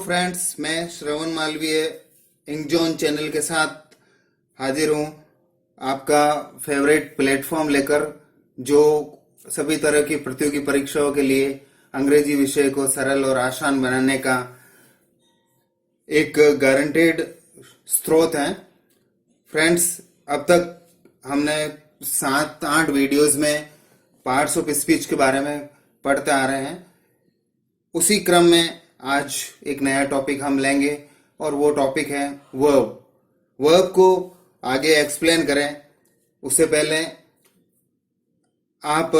Friends, मैं श्रवण Malviya इंगजॉन channel के साथ हाजिर हूँ, आपका फेवरेट प्लेटफॉर्म लेकर, जो सभी तरह की प्रतियोगी परीक्षाओं के लिए अंग्रेजी विषय को सरल और आसान बनाने का एक गारंटेड स्रोत है। फ्रेंड्स, अब तक हमने 7-8 वीडियोस में पार्ट्स ऑफ स्पीच के बारे में पढ़ते आ रहे हैं। उसी क्रम में आज एक नया टॉपिक हम लेंगे और वो टॉपिक है वर्ब। वर्ब को आगे एक्सप्लेन करें उससे पहले आप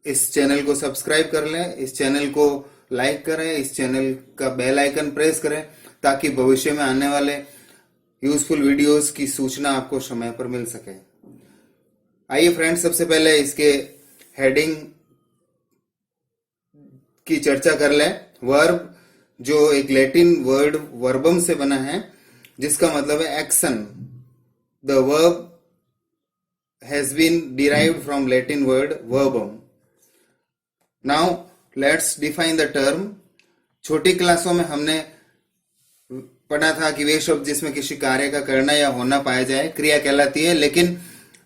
इस चैनल को सब्सक्राइब कर लें, इस चैनल को लाइक करें, इस चैनल का बेल आइकन प्रेस करें ताकि भविष्य में आने वाले यूजफुल वीडियोस की सूचना आपको समय पर मिल सके। आइए फ्रेंड्स, सबसे पहले इसके हेडिंग की चर्चा कर लें। वर्ब जो एक लैटिन वर्ड वर्बम से बना है, जिसका मतलब है action. The verb has been derived from Latin word verbum. Now let's define the term. छोटी क्लासों में हमने पढ़ा था कि वे शब्द जिसमें किसी कार्य का करना या होना पाया जाए क्रिया कहलाती है, लेकिन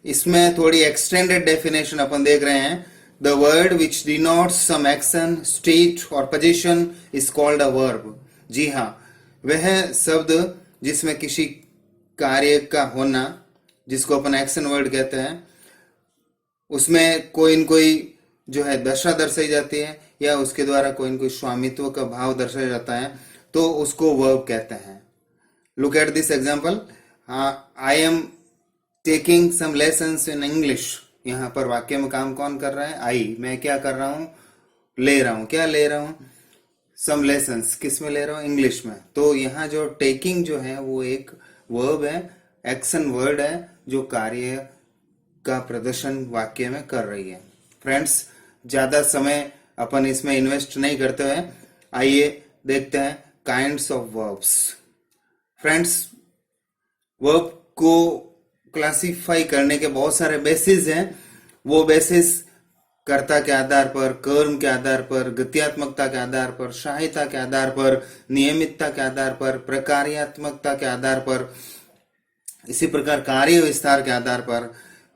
इसमें थोड़ी एक्सटेंडेड डेफिनेशन अपन देख रहे हैं। The word which denotes some action, state or position is called a verb. जी हाँ, वह शब्द जिसमें किसी कार्य का होना, जिसको अपन एक्शन वर्ड कहते हैं, उसमें कोई न कोई जो है दशा दर्शाई जाती है या उसके द्वारा कोई न कोई स्वामित्व का भाव दर्शाया जाता है, तो उसको वर्ब कहते हैं। Look at this example. I am taking some lessons in English. यहाँ पर वाक्य में काम कौन कर रहा है? आई। मैं क्या कर रहा हूँ? ले रहा हूँ। क्या ले रहा हूँ? सम लेसन्स। किस में ले रहा हूँ? इंग्लिश में। तो यहाँ जो टेकिंग जो है वो एक वर्ब है, एक्शन वर्ड है, जो कार्य का प्रदर्शन वाक्य में कर रही है। फ्रेंड्स, ज्यादा समय अपन इसमें इन्वेस्ट नहीं करते हैं, आइए देखते हैं kinds of verbs. Friends, verb को क्लासिफाई करने के बहुत सारे बेसिस हैं। वो बेसिस कर्ता के आधार पर, कर्म के आधार पर, गत्यात्मकता के आधार पर, सहायता के आधार पर, नियमितता के आधार पर, प्रकार्यात्मकता के आधार पर, इसी प्रकार कार्य विस्तार के आधार पर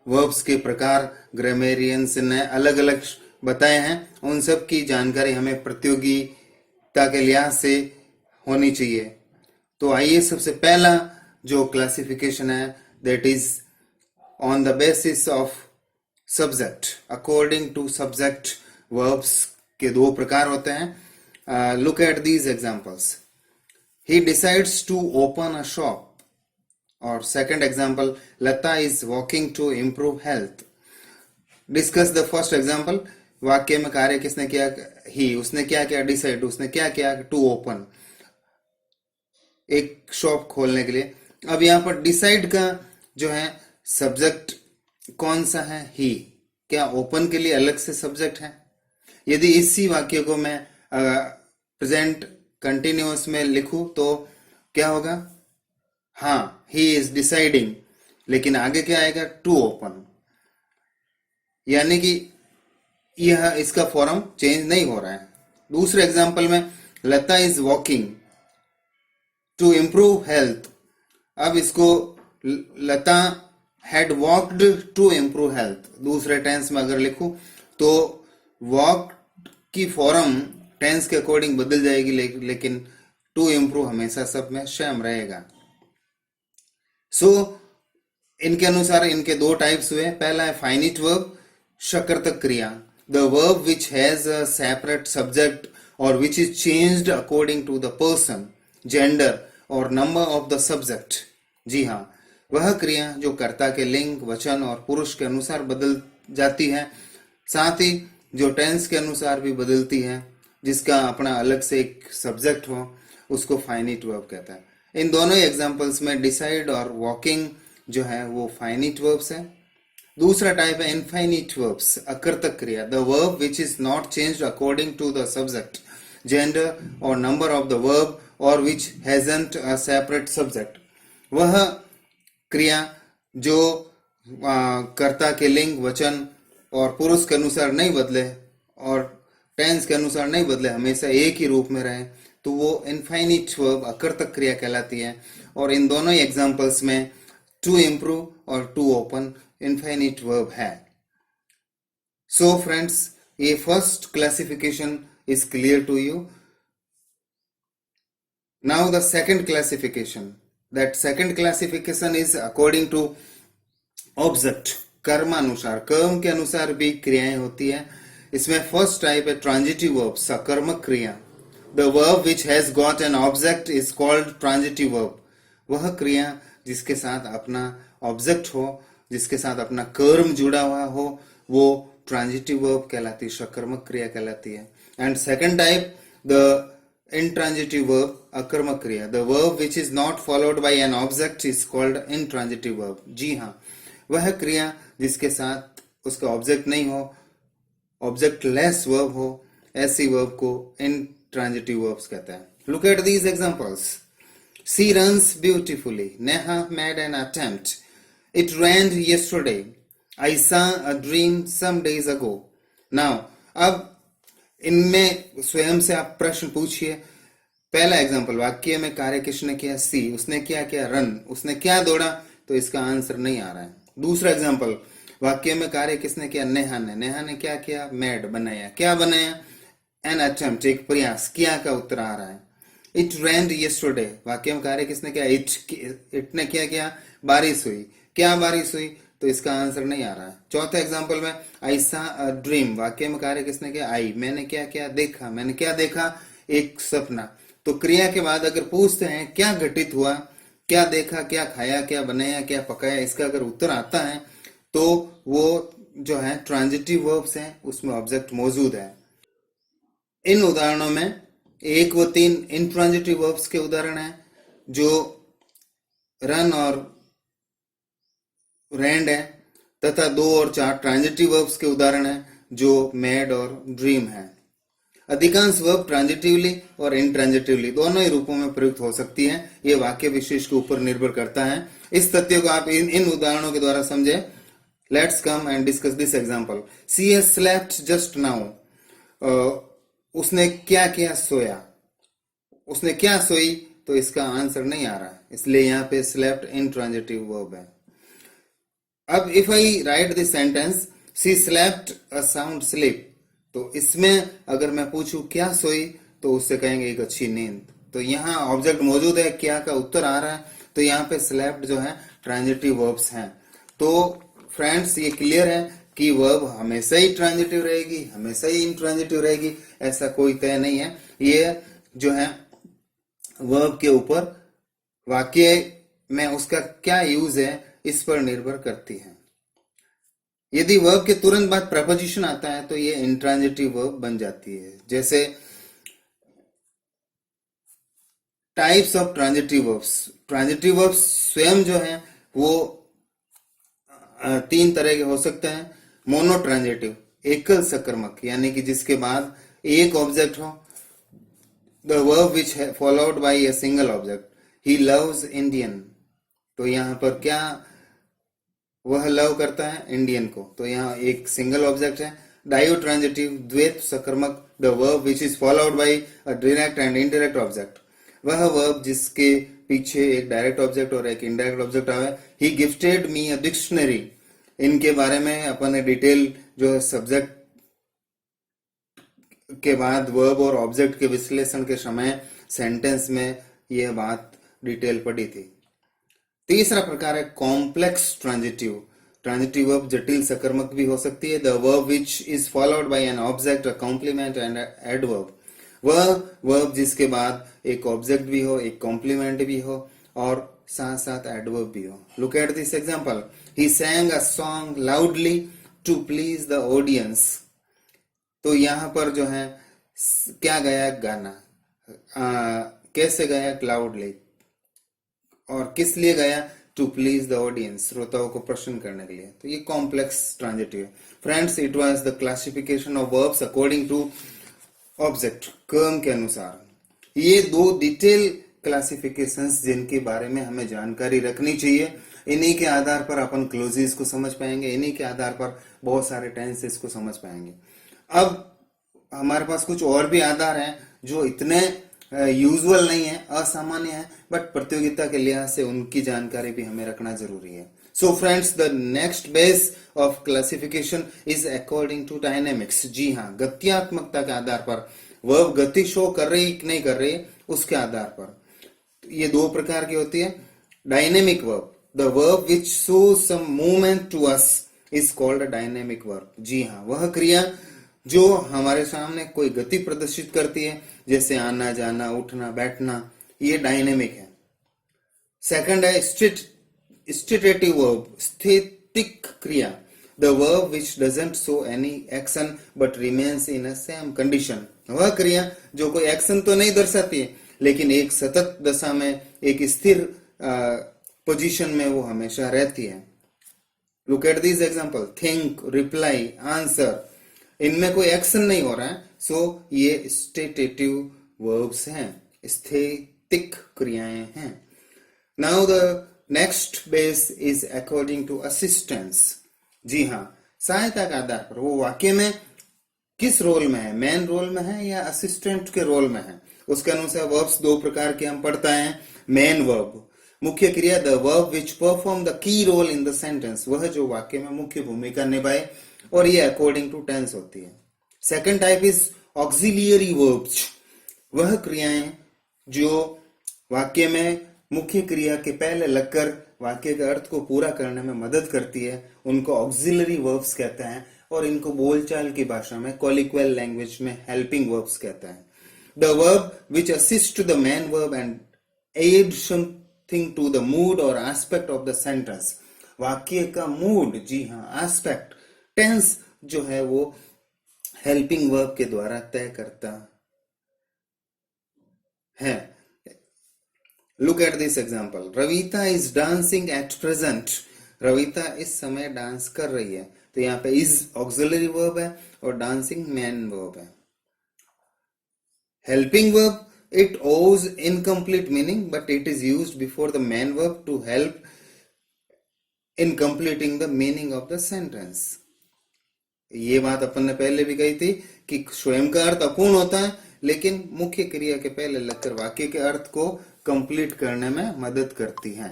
वर्ब्स के प्रकार ग्रामेरियंस ने अलग अलग बताए हैं। उन सब की जानकारी हमें प्रतियोगिता के लिहाज से होनी चाहिए। तो आइए, सबसे पहला जो क्लासिफिकेशन है, that is on the basis of subject. According to subject, verbs के दो प्रकार होते हैं। Look at these examples. He decides to open a shop. और second example, Lata is walking to improve health. Discuss the first example. वाक्य में कार्य किसने किया? He. उसने क्या किया? Decide. उसने क्या किया? To open. एक शॉप खोलने के लिए। अब यहाँ पर डिसाइड का जो है सब्जेक्ट कौन सा है? ही। क्या ओपन के लिए अलग से सब्जेक्ट है? यदि इसी वाक्य को मैं प्रेजेंट कंटिन्यूअस में लिखूं तो क्या होगा? हाँ, ही इज डिसाइडिंग, लेकिन आगे क्या आएगा? To open. यानी कि यह इसका फॉर्म चेंज नहीं हो रहा है। दूसरे एग्जाम्पल में Lata is walking to improve health. अब इसको Lata had walked to improve health, दूसरे टेंस में अगर लिखूं तो वॉक की फॉर्म टेंस के अकॉर्डिंग बदल जाएगी, लेकिन टू इम्प्रूव हमेशा सब में सेम रहेगा। सो इनके अनुसार इनके दो टाइप्स हुए। पहला है फाइनिट वर्ब, शकर्तक क्रिया। The verb which has a separate subject और which is changed according to the person, gender और नंबर ऑफ द सब्जेक्ट। जी हाँ, वह क्रिया जो कर्ता के लिंग, वचन और पुरुष के अनुसार बदल जाती है, साथ ही जो टेंस के अनुसार भी बदलती है, जिसका अपना अलग से एक सब्जेक्ट हो, उसको फाइनिट वर्ब कहता है। इन दोनों एग्जांपल्स में डिसाइड और वॉकिंग जो है वो फाइनिट वर्ब्स है। दूसरा टाइप है इनफाइनिट वर्ब्स, अकर्तक क्रिया। The verb which is not changed according to the subject, gender और नंबर ऑफ द वर्ब और which hasn't a separate subject. वह क्रिया जो कर्ता के लिंग, वचन और पुरुष के अनुसार नहीं बदले और टेंस के अनुसार नहीं बदले, हमेशा एक ही रूप में रहे, तो वो इनफाइनिट वर्ब अकर्तक क्रिया कहलाती है। और इन दोनों ही एग्जांपल्स में टू इम्प्रूव और टू ओपन इनफाइनिट वर्ब है। सो फ्रेंड्स, ये first classification is clear to you. Now the second classification. That second classification is according to object, कर्मानुसार, कर्म के अनुसार भी क्रियाएं होती है। इसमें फर्स्ट टाइप है ट्रांजिटिव वर्ब, सकर्मक क्रिया। The verb which has got an object is called transitive verb. वह क्रिया जिसके साथ अपना ऑब्जेक्ट हो, जिसके साथ अपना कर्म जुड़ा हुआ हो, वो ट्रांजिटिव वर्ब कहलाती है, सकर्मक क्रिया कहलाती है। And second type, the intransitive verb, अकर्मक क्रिया। The verb which is not followed by N object is called intransitive verb। जी हाँ, वह क्रिया जिसके साथ उसका ऑब्जेक्ट नहीं हो, ऑब्जेक्ट लेस वर्ब हो, ऐसी वर्ब को intransitive verbs कहते हैं। Look at these examples. She runs beautifully. Neha made an attempt. It rained yesterday. I saw a dream some days ago. Now, अब इनमें स्वयं से आप प्रश्न पूछिए। पहला एग्जांपल, वाक्य में कार्य किसने किया? सी। उसने क्या किया? रन। उसने क्या दौड़ा? तो इसका आंसर नहीं आ रहा है। दूसरा एग्जांपल, वाक्य में कार्य किसने किया? नेहा ने। नेहा ने क्या किया? मेड, बनाया। क्या बनाया? एन अटेम्प्ट, एक प्रयास। किया का उत्तर आ रहा है। इट रेन्ड यस्टरडे, वाक्य में कार्य किसने किया? इट ने क्या किया? बारिश हुई। क्या बारिश हुई? तो इसका आंसर नहीं आ रहा है। चौथे एग्जांपल में, आई सा अ ड्रीम, वाक्य में कार्य किसने किया? आई। मैंने क्या किया? देखा। मैंने क्या देखा? एक सपना। तो क्रिया के बाद अगर पूछते हैं क्या घटित हुआ, क्या देखा, क्या खाया, क्या बनाया, क्या पकाया, इसका अगर उत्तर आता है तो वो जो है ट्रांजिटिव वर्ब्स हैं, उसमें ऑब्जेक्ट मौजूद है। इन उदाहरणों में 1 व 3 इंट्रांजिटिव वर्ब्स के उदाहरण हैं, जो रन और रेंड है, तथा 2 और 4 ट्रांजिटिव वर्ब्स के उदाहरण हैं, जो मेड और ड्रीम है। अधिकांश वर्ब ट्रांजिटिवली और इंट्रांजिटिवली दोनों ही रूपों में प्रयुक्त हो सकती है। ये वाक्य विशेष के ऊपर निर्भर करता है। इस तथ्य को आप इन उदाहरणों के द्वारा समझे। Let's come and discuss this example. She has slept just now. उसने क्या किया? सोया। उसने क्या सोई? तो इसका आंसर नहीं आ रहा है, इसलिए यहाँ पे स्लेप्ट इंट्रांजिटिव वर्ब है। अब if I write this sentence, she slept a sound sleep, तो इसमें अगर मैं पूछूं क्या सोई, तो उससे कहेंगे एक अच्छी नींद। तो यहाँ ऑब्जेक्ट मौजूद है, क्या का उत्तर आ रहा है, तो यहाँ पे स्लेप्ट जो है ट्रांजिटिव वर्ब्स हैं। तो फ्रेंड्स, ये क्लियर है कि वर्ब हमेशा ही ट्रांजिटिव रहेगी, हमेशा ही इंट्रांजिटिव रहेगी, ऐसा कोई तय नहीं है। ये जो है वर्ब के ऊपर वाक्य में उसका क्या यूज है, इस पर निर्भर करती है। यदि वर्ब के तुरंत बाद प्रपोजिशन आता है तो ये इंट्रांजिटिव वर्ब बन जाती है। जैसे types of transitive verbs. Transitive verbs स्वयं जो है वो 3 तरह के हो सकते हैं। मोनो ट्रांजिटिव, एकल सकर्मक, यानी कि जिसके बाद एक ऑब्जेक्ट हो। The verb which followed by a single object. He loves Indian, तो यहाँ पर क्या वह लव करता है? इंडियन को, तो यहाँ एक सिंगल ऑब्जेक्ट है। डायो ट्रांजिटिव, द्वैत सकर्मक, the verb which is followed by a direct and indirect object. वह वर्ब जिसके पीछे एक डायरेक्ट ऑब्जेक्ट और एक इनडायरेक्ट ऑब्जेक्ट आवे। ही गिफ्टेड मी अ डिक्शनरी, इनके बारे में अपन डिटेल जो है सब्जेक्ट के बाद वर्ब और ऑब्जेक्ट के विश्लेषण के समय सेंटेंस में यह बात डिटेल पढ़ी थी। तीसरा प्रकार है कॉम्प्लेक्स ट्रांजिटिव। ट्रांजिटिव वर्ब जटिल सकर्मक भी हो सकती है। The verb which is followed by an object, a compliment and adverb. वह वर्ब जिसके बाद एक ऑब्जेक्ट भी हो, एक कॉम्प्लीमेंट भी हो और साथ साथ एडवर्ब भी हो। Look at this example. He sang a song loudly to please the audience। तो यहाँ पर जो है क्या गाया? गाना। कैसे गाया? लाउडली। और किस लिए गाया? टू प्लीज द ऑडियंस, श्रोताओं को प्रसन्न करने के लिए। तो ये कॉम्प्लेक्स ट्रांजिटिव है। Friends, it was the classification of verbs according to object, कर्म के अनुसार। ये 2 डिटेल क्लासिफिकेशंस जिनके बारे में हमें जानकारी रखनी चाहिए। इन्हीं के आधार पर अपन क्लोजेस को समझ पाएंगे, इन्हीं के आधार पर बहुत सारे टेंसेस को समझ पाएंगे। अब हमारे पास कुछ और भी आधार हैं जो इतने यूजुअल नहीं है, असामान्य है, बट प्रतियोगिता के लिहाज से उनकी जानकारी भी हमें रखना जरूरी है. So friends, the next base of classification is according to dynamics. जी हाँ, गत्यात्मकता के आधार पर, वर्ब गति शो कर रही कि नहीं कर रही उसके आधार पर. ये दो प्रकार की होती है. Dynamic verb, the verb which show some movement to us is called a dynamic verb. जी हाँ, वह क्रिया जो हमारे सामने कोई गति प्रदर्शित करती है, जैसे आना जाना, उठना बैठना, ये डायनेमिक है. सेकंड है स्टेटेटिव वर्ब, स्थितिक क्रिया, the verb which doesn't show any action but remains in a same condition. वह क्रिया जो कोई एक्शन तो नहीं दर्शाती है, लेकिन एक सतत दशा में, एक स्थिर पोजीशन में वो हमेशा रहती है. Look at this example, think, reply, answer. इनमें कोई एक्शन नहीं हो रहा है, सो ये स्टेटेटिव वर्ब्स हैं, स्थितिक क्रियाएं हैं. Now the next base is according to assistance. जी हाँ, सहायता के आधार पर वो वाक्य में किस रोल में है, मेन रोल में है या असिस्टेंट के रोल में है, उसके अनुसार वर्ब्स दो प्रकार के हम पढ़ता है. मेन वर्ब, मुख्य क्रिया, the verb which perform the key role in the sentence, वह जो वाक्य में मुख्य भूमिका निभाए, और ये अकॉर्डिंग टू टेंस होती है. Second type is auxiliary verbs, वह क्रियाएं जो वाक्य में मुख्य क्रिया के पहले लगकर वाक्य के अर्थ को पूरा करने में मदद करती है, उनको ऑक्सिलरी वर्ब्स कहते हैं, और इनको बोलचाल की भाषा में, कॉलिक्वल लैंग्वेज में हेल्पिंग वर्ब्स कहते हैं. The verb which assist the main verb and add something to the mood और एस्पेक्ट ऑफ द सेंटेंस. वाक्य का मूड, जी हाँ, एस्पेक्ट, टेंस जो है वो हेल्पिंग वर्ब के द्वारा तय करता है. Look at this example, Ravita is dancing at present. Ravita इस समय डांस कर रही है, तो यहाँ पे इज ऑक्सिलरी वर्ब है और डांसिंग मेन वर्ब है. Helping verb, it owes incomplete meaning but it is used before the main verb to help in completing the meaning of the sentence. ये बात अपन ने पहले भी कही थी कि स्वयं का अर्थ अपूर्ण होता है, लेकिन मुख्य क्रिया के पहले लगकर वाक्य के अर्थ को कंप्लीट करने में मदद करती है.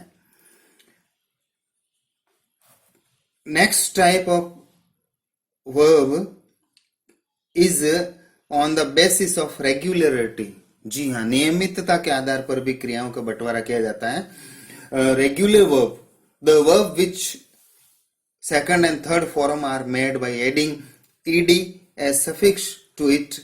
Next type of verb is on the basis of regularity. जी हाँ, नियमितता के आधार पर भी क्रियाओं का बंटवारा किया जाता है. Regular verb, the verb which second and third form are made by adding ed as suffix to it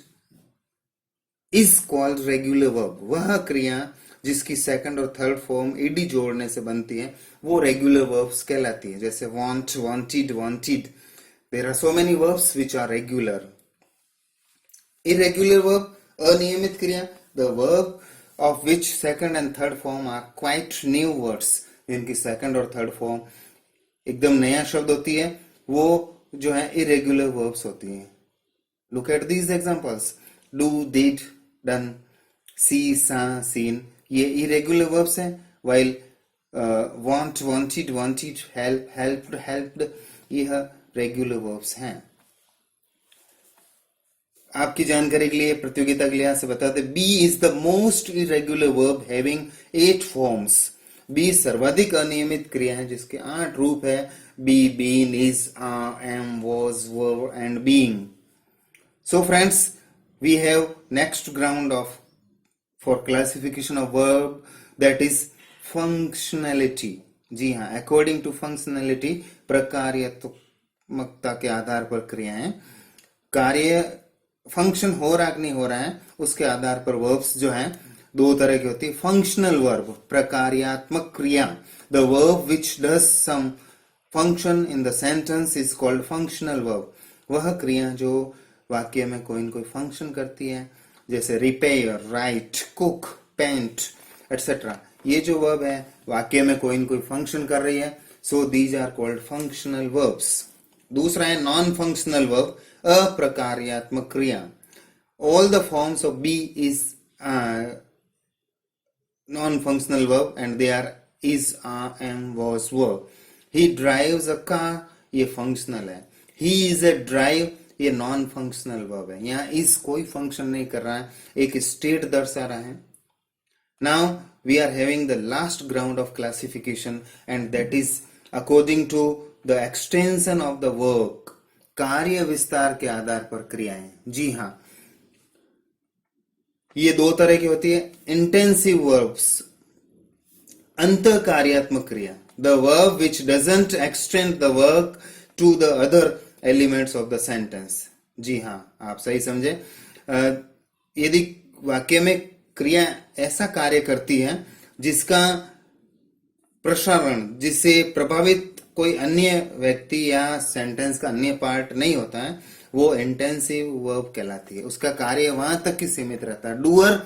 is called regular verb. वह क्रिया जिसकी सेकंड और थर्ड फॉर्म ed जोड़ने से बनती है, वो रेगुलर वर्ब्स कहलाती है. जैसे want, wanted, wanted. There are so many verbs which are regular. Irregular verb, अनियमित क्रिया, the verb of which second and third form are quite new words. जिनकी सेकंड और थर्ड फॉर्म एकदम नया शब्द होती है, वो जो है इरेगुलर वर्ब्स होती हैं. Look at these examples, do, did, done, see, saw, seen, ये इरेगुलर वर्ब्स हैं. While want, wanted, wanted, help, helped, helped, यह रेगुलर वर्ब्स हैं. आपकी जानकारी के लिए, प्रतियोगिता के लिहाज से बताते, be is the most irregular verb having 8 forms. Be सर्वाधिक अनियमित क्रिया है जिसके 8 रूप है. Be, been, is, are, am, was, were and being. So friends, we have next ground of for classification of verb, that is functionality. जी हाँ, according to functionality, प्रकार्यात्मकता के आधार पर क्रियाएं, कार्य फंक्शन हो रहा कि नहीं हो रहा है उसके आधार पर वर्ब्स जो हैं दो तरह की होती है. फंक्शनल वर्ब, प्रकार्यात्मक क्रिया, the verb which does some function in the sentence is called functional verb. वह क्रिया जो वाक्य में कोई न कोई फंक्शन करती है, जैसे repair, write, cook, paint etcetera. ये जो वर्ब है वाक्य में कोई न कोई फंक्शन कर रही है, so these are called functional verbs. दूसरा है नॉन फंक्शनल वर्ब, अप्रकार्यात्मक क्रिया. All the forms of be is non functional verb and they are is, are, am, was, were. He drives a car, ये functional है. He is a drive, ये non functional verb है. यहाँ is कोई function नहीं कर रहा है, एक स्टेट दर्शा रहा है, Now we are having the last ground of classification, and that is according to the extension of the work. कार्य विस्तार के आधार पर क्रियाएं। जी हाँ, ये दो तरह की होती है। इंटेंसिव वर्ब्स, अंत कार्यात्मक क्रिया, the verb which doesn't extend the work to the other elements of the sentence. जी हाँ, आप सही समझे। यदि वाक्य में क्रिया ऐसा कार्य करती है जिसका प्रसारण, जिससे प्रभावित कोई अन्य व्यक्ति या सेंटेंस का अन्य पार्ट नहीं होता है, वो इंटेंसिव वर्ब कहलाती है। उसका कार्य वहां तक ही सीमित रहता है। Doer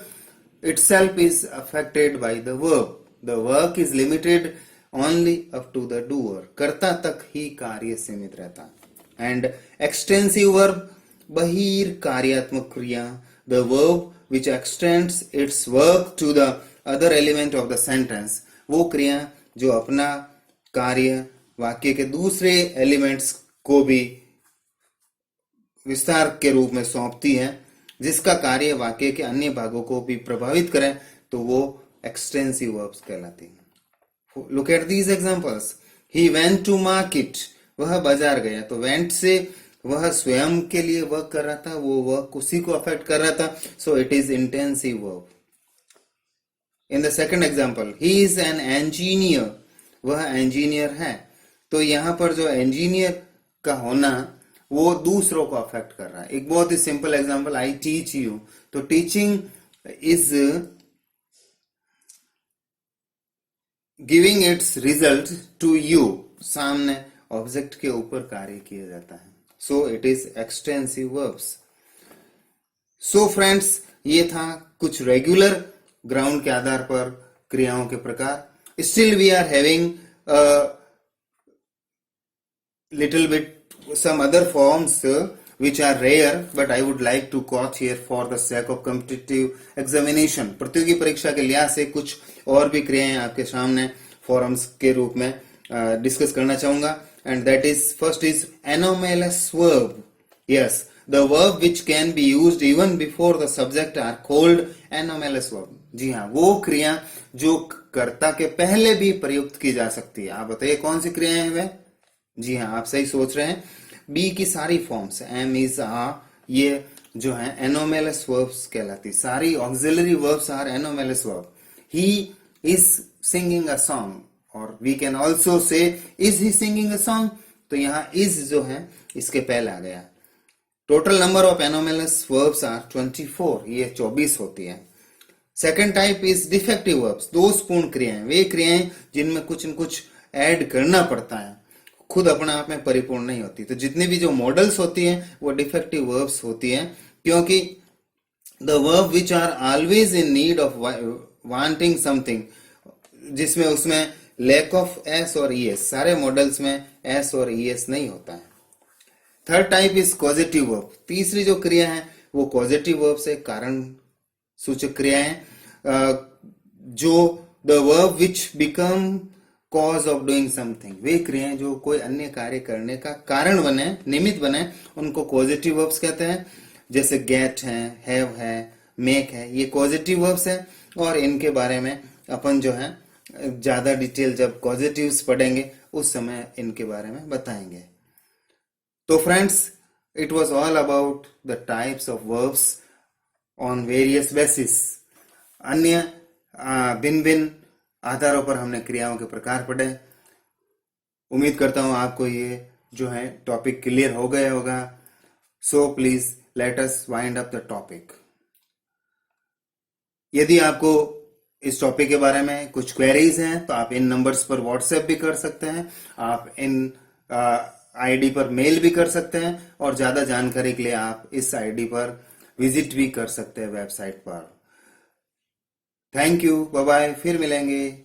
itself is affected by the verb. The work is limited only up to the doer. कर्ता तक ही कार्य सीमित रहता है। And extensive verb, बहिर कार्यात्मक क्रिया, the verb which extends its work to the other element of the sentence, वो क्रिया जो अपना कार्य वाक्य के दूसरे एलिमेंट्स को भी विस्तार के रूप में सौंपती है, जिसका कार्य वाक्य के अन्य भागों को भी प्रभावित करे, तो वो एक्सटेंसिव वर्ब्स कहलाती है। Look at these examples. He went to market, वह बाजार गया। तो वेंट से वह स्वयं के लिए वर्क कर रहा था, वो वर्क उसी को अफेक्ट कर रहा था, सो it is intensive verb. In the second example, he is an engineer, वह इंजीनियर है। तो यहां पर जो इंजीनियर का होना वो दूसरों को अफेक्ट कर रहा है। एक बहुत ही simple example, I teach you. तो teaching is giving its result to you, सामने ऑब्जेक्ट के ऊपर कार्य किया जाता है, so it is extensive verbs. So friends, ये था कुछ रेगुलर ग्राउंड के आधार पर क्रियाओं के प्रकार। Still we are having little bit some other forms which are rare, but I would like to quote here for the sake of competitive examination. प्रतियोगी परीक्षा के लिहाज से कुछ और भी क्रियाएं आपके सामने फॉरम्स के रूप में डिस्कस करना चाहूंगा, and that is first is anomalous verb. Yes, the verb which can be used even before the subject are called anomalous verb. जी हाँ, वो क्रिया जो कर्ता के पहले भी प्रयुक्त की जा सकती है। आप बताइए कौन सी क्रियाएं हैं वे? जी हाँ, आप सही सोच रहे हैं। बी की सारी फॉर्म्स, एम, इज, आ, ये जो है एनोमेलस वर्ब्स कहलाती। सारी auxiliary verbs are anomalous verb. He is singing a song, और we can also say is he singing a song. तो यहाँ इज जो है इसके पहले आ गया। Total number of anomalous verbs are 24, ये 24 होती है। Second type is defective verbs, दोषपूर्ण क्रियाएं, वे क्रियाएं जिनमें कुछ न कुछ ऐड करना पड़ता है, खुद अपने आप में परिपूर्ण नहीं होती। तो जितनी भी जो मॉडल्स होती हैं वो डिफेक्टिव वर्ब्स होती हैं, क्योंकि the verb which are always in need of wanting something, जिसमें उसमें लैक ऑफ एस और ई एस, सारे मॉडल्स में एस और ई एस नहीं होता है। Third type is causative verb, तीसरी जो क्रिया है वो कॉजेटिव वर्ब से कारण सूचक क्रिया है, जो the verb which become cause of doing something, वे क्रियाएं जो कोई अन्य कार्य करने का कारण बने, निमित्त बने, उनको कॉजेटिव वर्ब्स कहते हैं। जैसे गेट है, हैव है, मेक है, ये कॉजेटिव वर्ब्स है, और इनके बारे में अपन जो है ज्यादा डिटेल जब कॉजेटिव्स पढ़ेंगे उस समय इनके बारे में बताएंगे। तो friends, it was all about the types of verbs on various basis. अन्य भिन्न भिन्न आधारों पर हमने क्रियाओं के प्रकार पढ़े। उम्मीद करता हूं आपको ये जो है टॉपिक क्लियर हो गया होगा। So please let us wind up the topic. यदि आपको इस टॉपिक के बारे में कुछ क्वेरीज हैं तो आप इन नंबर्स पर व्हाट्सएप भी कर सकते हैं, आप इन आईडी पर मेल भी कर सकते हैं, और ज्यादा जानकारी के लिए आप इस आईडी पर विजिट भी कर सकते हैं वेबसाइट पर। थैंक यू, बाय बाय, फिर मिलेंगे।